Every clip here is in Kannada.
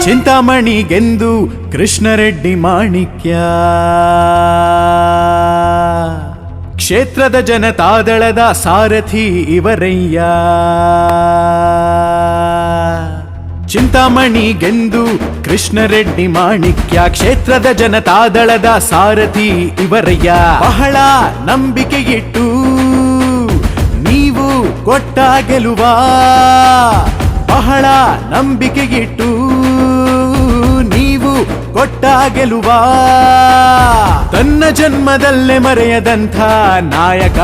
ಚಿಂತಾಮಣಿಗೆಂದು ಕೃಷ್ಣರೆಡ್ಡಿ ಮಾಣಿಕ್ಯ, ಕ್ಷೇತ್ರದ ಜನತಾದಳದ ಸಾರಥಿ ಇವರಯ್ಯ. ಚಿಂತಾಮಣಿಗೆಂದು ಕೃಷ್ಣರೆಡ್ಡಿ ಮಾಣಿಕ್ಯ, ಕ್ಷೇತ್ರದ ಜನತಾದಳದ ಸಾರಥಿ ಇವರಯ್ಯ. ಬಹಳ ನಂಬಿಕೆಯಿಟ್ಟು ನೀವು ಕೊಟ್ಟ ಗೆಲುವ, ಬಹಳ ನಂಬಿಕೆಯಿಟ್ಟು ನೀವು ಕೊಟ್ಟ ಗೆಲುವ. ತನ್ನ ಜನ್ಮದಲ್ಲೇ ಮರೆಯದಂಥ ನಾಯಕ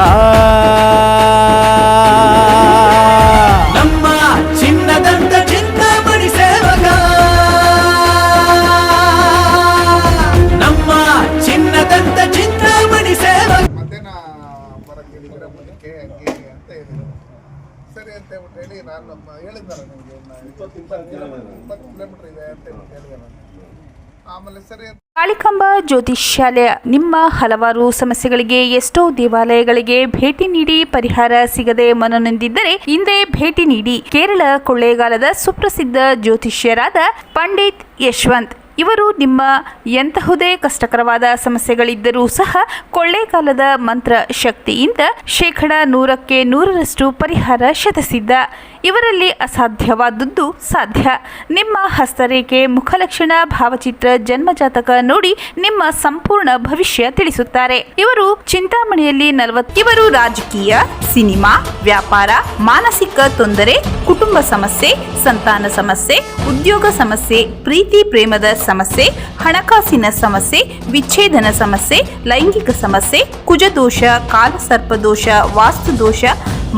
ನಮ್ಮ ಚಿನ್ನದಂತ ಚಿಂತಾಮಣಿ ಸೇವಕ, ನಮ್ಮ ಚಿನ್ನದಂತ ಚಿಂತಾಮಣಿ ಸೇವಕ. ಸರಿ ಅಂತ ಹೇಳ್ಬಿಟ್ಟು ಹೇಳಿ ನಾನು ಹೇಳಿದ್ದಾರೆ ನಿಮಗೆ 20 ಕಿಲೋಮೀಟರ್ ಇದೆ ಅಂತ ಹೇಳಿದೆ. ಆಮೇಲೆ ಸರಿ ಕಾಳಿಕಾಂಬ ಜ್ಯೋತಿಷ್ಯಾಲಯ ನಿಮ್ಮ ಹಲವಾರು ಸಮಸ್ಯೆಗಳಿಗೆ ಎಷ್ಟೋ ದೇವಾಲಯಗಳಿಗೆ ಭೇಟಿ ನೀಡಿ ಪರಿಹಾರ ಸಿಗದೆ ಮನನೊಂದಿದ್ದರೆ ಹಿಂದೆ ಭೇಟಿ ನೀಡಿ. ಕೇರಳ ಕೊಳ್ಳೇಗಾಲದ ಸುಪ್ರಸಿದ್ಧ ಜ್ಯೋತಿಷ್ಯರಾದ ಪಂಡಿತ್ ಯಶವಂತ್ ಇವರು ನಿಮ್ಮ ಎಂತಹುದೇ ಕಷ್ಟಕರವಾದ ಸಮಸ್ಯೆಗಳಿದ್ದರೂ ಸಹ ಕೊಳ್ಳೇಗಾಲದ ಮಂತ್ರ ಶಕ್ತಿಯಿಂದ 100% 100% ಪರಿಹಾರ ಶತಸಿದ್ಧ. ಇವರಲ್ಲಿ ಅಸಾಧ್ಯವಾದದ್ದು ಸಾಧ್ಯ. ನಿಮ್ಮ ಹಸ್ತರೇಖೆ, ಮುಖಲಕ್ಷಣ, ಭಾವಚಿತ್ರ, ಜನ್ಮಜಾತಕ ನೋಡಿ ನಿಮ್ಮ ಸಂಪೂರ್ಣ ಭವಿಷ್ಯ ತಿಳಿಸುತ್ತಾರೆ. ಇವರು ಚಿಂತಾಮಣಿಯಲ್ಲಿ 40. ಇವರು ರಾಜಕೀಯ, ಸಿನಿಮಾ, ವ್ಯಾಪಾರ, ಮಾನಸಿಕ ತೊಂದರೆ, ಕುಟುಂಬ ಸಮಸ್ಯೆ, ಸಂತಾನ ಸಮಸ್ಯೆ, ಉದ್ಯೋಗ ಸಮಸ್ಯೆ, ಪ್ರೀತಿ ಪ್ರೇಮದ ಸಮಸ್ಯೆ, ಹಣಕಾಸಿನ ಸಮಸ್ಯೆ, ವಿಚ್ಛೇದನ ಸಮಸ್ಯೆ, ಲೈಂಗಿಕ ಸಮಸ್ಯೆ, ಕುಜದೋಷ, ಕಾಲಸರ್ಪದೋಷ, ವಾಸ್ತುದೋಷ,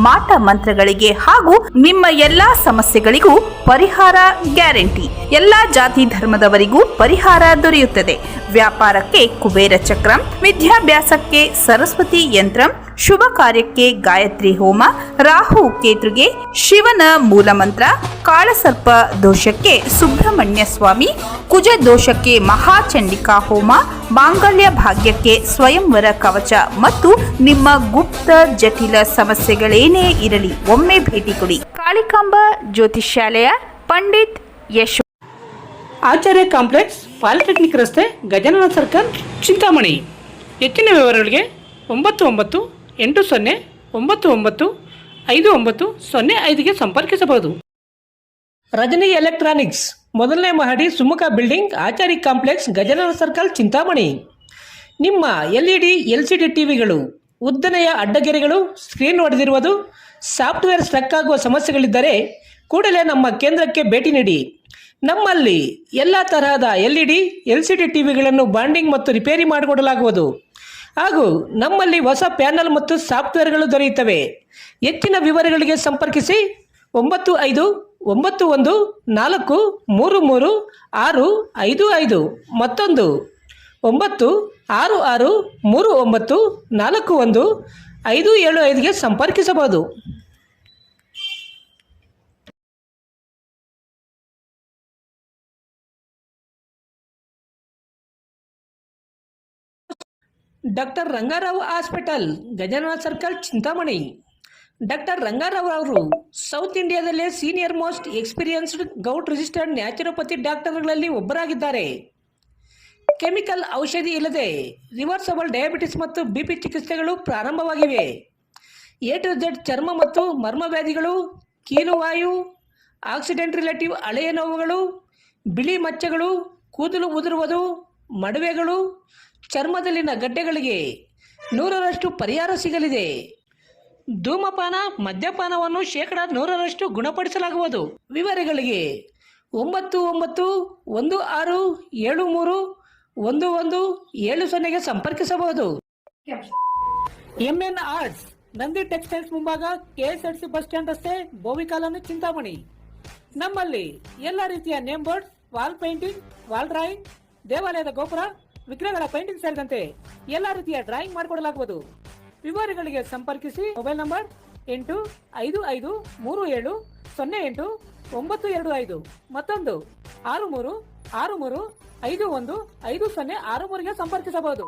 ಮಾಟ ಮಂತ್ರಗಳಿಗೆ ಹಾಗೂ ನಿಮ್ಮ ಎಲ್ಲಾ ಸಮಸ್ಯೆಗಳಿಗೂ ಪರಿಹಾರ ಗ್ಯಾರಂಟಿ. ಎಲ್ಲಾ ಜಾತಿ ಧರ್ಮದವರಿಗೂ ಪರಿಹಾರ ದೊರೆಯುತ್ತದೆ. ವ್ಯಾಪಾರಕ್ಕೆ ಕುಬೇರ ಚಕ್ರಂ, ವಿದ್ಯಾಭ್ಯಾಸಕ್ಕೆ ಸರಸ್ವತಿ ಯಂತ್ರಂ, ಶುಭ ಕಾರ್ಯಕ್ಕೆ ಗಾಯತ್ರಿ ಹೋಮ, ರಾಹು ಕೇತುಗೆ ಶಿವನ ಮೂಲಮಂತ್ರ, ಕಾಳಸರ್ಪ ದೋಷಕ್ಕೆ ಸುಬ್ರಹ್ಮಣ್ಯ ಸ್ವಾಮಿ, ಕುಜ ದೋಷಕ್ಕೆ ಮಹಾಚಂಡಿಕಾ ಹೋಮ, ಮಾಂಗಲ್ಯ ಭಾಗ್ಯಕ್ಕೆ ಸ್ವಯಂವರ ಕವಚ ಮತ್ತು ನಿಮ್ಮ ಗುಪ್ತ ಜಟಿಲ ಸಮಸ್ಯೆಗಳೇನೇ ಇರಲಿ ಒಮ್ಮೆ ಭೇಟಿ ಕೊಡಿ. ಕಾಳಿಕಾಂಬ ಜ್ಯೋತಿಷ್ಯಾಲಯ, ಪಂಡಿತ್ ಯಶ್, ಆಚಾರ್ಯ ಕಾಂಪ್ಲೆಕ್ಸ್, ಪಾಲಿಟೆಕ್ನಿಕ್ ರಸ್ತೆ, ಗಜಾನನ ಸರ್ಕಲ್, ಚಿಂತಾಮಣಿ. ಹೆಚ್ಚಿನ ವಿವರಗಳಿಗೆ 9980995905ಗೆ ಸಂಪರ್ಕಿಸಬಹುದು. ರಜನಿ ಎಲೆಕ್ಟ್ರಾನಿಕ್ಸ್, ಮೊದಲನೇ ಮಹಡಿ, ಸುಮುಖ ಬಿಲ್ಡಿಂಗ್, ಆಚಾರ್ಯ ಕಾಂಪ್ಲೆಕ್ಸ್, ಗಜಾನನ ಸರ್ಕಲ್, ಚಿಂತಾಮಣಿ. ನಿಮ್ಮ LED LCD ಟಿವಿಗಳು ಉದ್ದನೆಯ ಅಡ್ಡಗೆರೆಗಳು, ಸ್ಕ್ರೀನ್ ಹೊಡೆದಿರುವುದು, ಸಾಫ್ಟ್ವೇರ್ ಸ್ಟ್ರಕ್ ಆಗುವ ಸಮಸ್ಯೆಗಳಿದ್ದರೆ ಕೂಡಲೇ ನಮ್ಮ ಕೇಂದ್ರಕ್ಕೆ ಭೇಟಿ ನೀಡಿ. ನಮ್ಮಲ್ಲಿ ಎಲ್ಲ ತರಹದ LED LCD ಟಿವಿಗಳನ್ನು ಬಾಂಡಿಂಗ್ ಮತ್ತು ರಿಪೇರಿ ಮಾಡಿಕೊಡಲಾಗುವುದು. ಹಾಗೂ ನಮ್ಮಲ್ಲಿ ಹೊಸ ಪ್ಯಾನಲ್ ಮತ್ತು ಸಾಫ್ಟ್ವೇರ್ಗಳು ದೊರೆಯುತ್ತವೆ. ಹೆಚ್ಚಿನ ವಿವರಗಳಿಗೆ ಸಂಪರ್ಕಿಸಿ 9514333655, ಮತ್ತೊಂದು 9663941575ಗೆ ಸಂಪರ್ಕಿಸಬಹುದು. Doctor Rangarao hospital, Gajanana circle, Chintamani. Doctor Rangarao ಅವರು ಸೌತ್ ಇಂಡಿಯಾದಲ್ಲೇ senior most experienced govt registered naturopathy ಡಾಕ್ಟರ್ಗಳಲ್ಲಿ ಒಬ್ಬರಾಗಿದ್ದಾರೆ. ಕೆಮಿಕಲ್ ಔಷಧಿ ಇಲ್ಲದೆ ರಿವರ್ಸಬಲ್ ಡಯಾಬಿಟಿಸ್ ಮತ್ತು BP ಚಿಕಿತ್ಸೆಗಳು ಪ್ರಾರಂಭವಾಗಿವೆ. A to Z ಚರ್ಮ ಮತ್ತು ಮರ್ಮವ್ಯಾಧಿಗಳು, ಕೀಲುವಾಯು, ಆಕ್ಸಿಡೆಂಟ್ ರಿಲೇಟಿವ್ ಹಳೆಯ ನೋವುಗಳು, ಬಿಳಿ ಮಚ್ಚೆಗಳು, ಕೂದಲು ಉದುರುವುದು, ಮಡುವೆಗಳು, ಚರ್ಮದಲ್ಲಿನ ಗಡ್ಡೆಗಳಿಗೆ 100% ಪರಿಹಾರ ಸಿಗಲಿದೆ. ಧೂಮಪಾನ, ಮದ್ಯಪಾನವನ್ನು 100% ಗುಣಪಡಿಸಲಾಗುವುದು. ವಿವರಗಳಿಗೆ 9916731170ಗೆ ಸಂಪರ್ಕಿಸಬಹುದು. MN ಆರ್ಟ್ಸ್, ನಂದಿ ಟೆಕ್ಸ್ಟೈಲ್ಸ್ ಮುಂಭಾಗ, KSRTC ಬಸ್ ಸ್ಟ್ಯಾಂಡ್ ರಸ್ತೆ, ಬೋವಿಕಾಲನ್ನು, ಚಿಂತಾಮಣಿ. ನಮ್ಮಲ್ಲಿ ಎಲ್ಲ ರೀತಿಯ name board, wall painting, wall drawing, ದೇವಾಲಯದ ಗೋಪುರ, ವಿಗ್ರಹಗಳ ಪೇಂಟಿಂಗ್ ಸೇರಿದಂತೆ ಎಲ್ಲ ರೀತಿಯ ಡ್ರಾಯಿಂಗ್ ಮಾಡಿಕೊಡಲಾಗುವುದು. ವಿವರಗಳಿಗೆ ಸಂಪರ್ಕಿಸಿ. ಮೊಬೈಲ್ ನಂಬರ್ 8553708925, ಮತ್ತೊಂದು 6363515063ಗೆ ಸಂಪರ್ಕಿಸಬಹುದು.